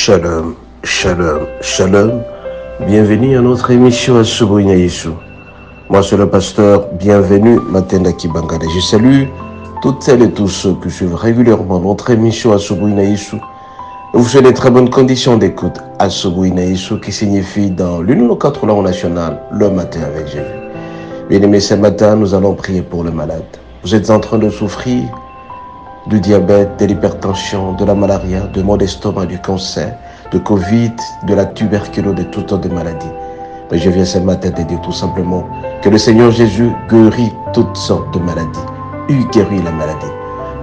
Shalom, shalom, shalom. Bienvenue à notre émission à Asubuhi na Yesu. Moi, c'est le pasteur. Bienvenue, Matenda Kibangale. Je salue toutes celles et tous ceux qui suivent régulièrement notre émission à Asubuhi na Yesu. Vous souhaite de très bonnes conditions d'écoute à Asubuhi na Yesu, qui signifie dans l'une de nos 4 langues nationales, le matin avec Jésus. Bien-aimés, ce matin, nous allons prier pour le malade. Vous êtes en train de souffrir du diabète, de l'hypertension, de la malaria, de maux d'estomac, du cancer, de Covid, de la tuberculose, de toutes sortes de maladies. Mais je viens ce matin te dire tout simplement que le Seigneur Jésus guérit toutes sortes de maladies. Il guérit la maladie.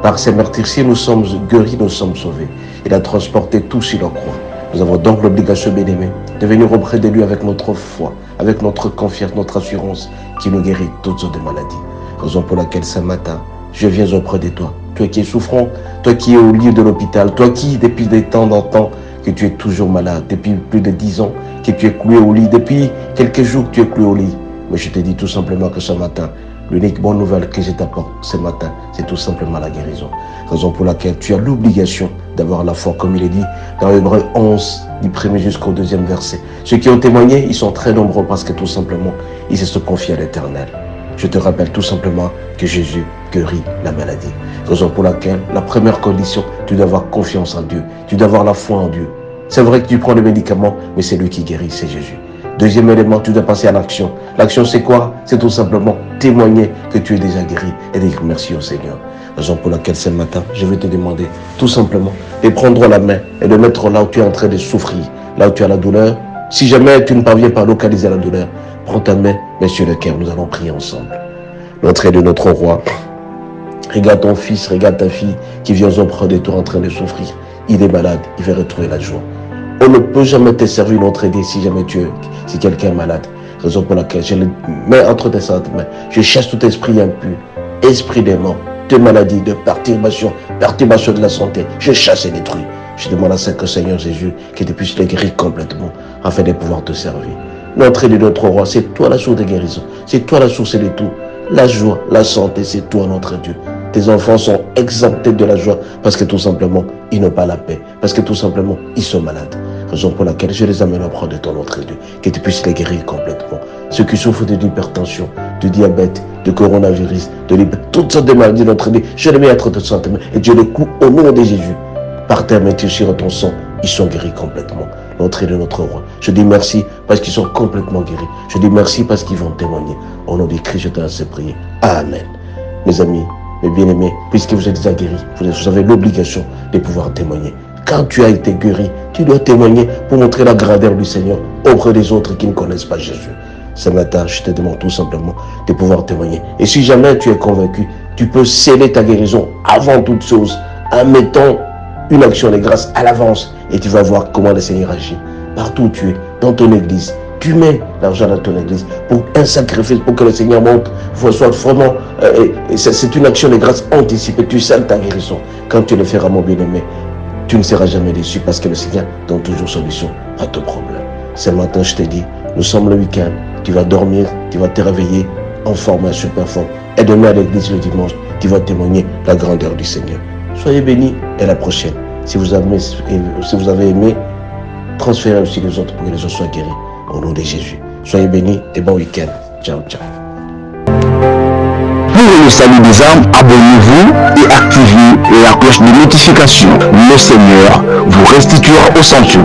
Par ses meurtrissures, nous sommes guéris, nous sommes sauvés. Il a transporté tout sur la croix. Nous avons donc l'obligation, bien-aimés, de venir auprès de lui avec notre foi, avec notre confiance, notre assurance, qui nous guérit toutes sortes de maladies. Raison pour laquelle ce matin, je viens auprès de toi. Toi qui es souffrant, toi qui es au lit de l'hôpital, toi qui, depuis des temps en temps, que tu es toujours malade, depuis plus de 10 ans, que tu es cloué au lit, depuis quelques jours que tu es cloué au lit. Mais je te dis tout simplement que ce matin, l'unique bonne nouvelle que je t'apporte ce matin, c'est tout simplement la guérison. Raison pour laquelle tu as l'obligation d'avoir la foi, comme il est dit dans Hébreux 11, du 1er jusqu'au 2e verset. Ceux qui ont témoigné, ils sont très nombreux parce que tout simplement, ils se sont confiés à l'Éternel. Je te rappelle tout simplement que Jésus guérit la maladie. Raison pour laquelle, la première condition, tu dois avoir confiance en Dieu. Tu dois avoir la foi en Dieu. C'est vrai que tu prends le médicament, mais c'est lui qui guérit, c'est Jésus. Deuxième élément, tu dois passer à l'action. L'action, c'est quoi? C'est tout simplement témoigner que tu es déjà guéri et dire merci au Seigneur. Raison pour laquelle ce matin, je vais te demander tout simplement de prendre la main et de mettre là où tu es en train de souffrir, là où tu as la douleur. Si jamais tu ne parviens pas à localiser la douleur, prends ta main, mais sur le cœur, nous allons prier ensemble. Notre de notre roi, regarde ton fils, regarde ta fille qui vient auprès de toi en train de souffrir. Il est malade, il veut retrouver la joie. On ne peut jamais te servir notre aide si jamais si quelqu'un est malade. Raison pour laquelle je le mets entre tes saintes mains. Je chasse tout esprit impur, esprit des morts, de maladie, de perturbation de la santé. Je chasse et détruis. Je demande à ce Seigneur Jésus que tu puisses les guérir complètement afin de pouvoir te servir. Notre de notre roi, c'est toi la source de guérison. C'est toi la source de tout. La joie, la santé, c'est toi notre Dieu. Tes enfants sont exemptés de la joie parce que tout simplement, ils n'ont pas la paix. Parce que tout simplement, ils sont malades. Raison pour laquelle je les amène auprès de ton notre Dieu. Que tu puisses les guérir complètement. Ceux qui souffrent de l'hypertension, de diabète, de coronavirus, toutes sortes de maladies, notre Dieu, je les mets entre tes saintes mains et Dieu les coupe au nom de Jésus. Par terre, mets sur ton sang, ils sont guéris complètement. Notre de notre roi. Je dis merci parce qu'ils sont complètement guéris. Je dis merci parce qu'ils vont témoigner. Au nom de Christ, je te laisse prier. Amen. Mes amis, mes bien-aimés, puisque vous êtes déjà guéris, vous avez l'obligation de pouvoir témoigner. Quand tu as été guéri, tu dois témoigner pour montrer la grandeur du Seigneur auprès des autres qui ne connaissent pas Jésus. Ce matin, je te demande tout simplement de pouvoir témoigner. Et si jamais tu es convaincu, tu peux sceller ta guérison avant toute chose en mettant une action de grâce à l'avance et tu vas voir comment le Seigneur agit. Partout où tu es, dans ton église, tu mets l'argent dans ton église pour un sacrifice, pour que le Seigneur monte, soit vraiment, c'est une action de grâce anticipée, tu scelles ta guérison. Quand tu le feras, mon bien-aimé, tu ne seras jamais déçu parce que le Seigneur donne toujours solution à ton problème. Ce matin, je te dis, nous sommes le week-end, tu vas dormir, tu vas te réveiller en forme, en super forme. Et demain à l'église le dimanche, tu vas témoigner la grandeur du Seigneur. Soyez bénis et à la prochaine. Si vous avez aimé, transférez aussi les autres pour que les autres soient guéris. Au nom de Jésus. Soyez bénis et bon week-end. Ciao, ciao. Pour le salut des âmes, abonnez-vous et activez la cloche de notification. Le Seigneur vous restituera au sanctuaire.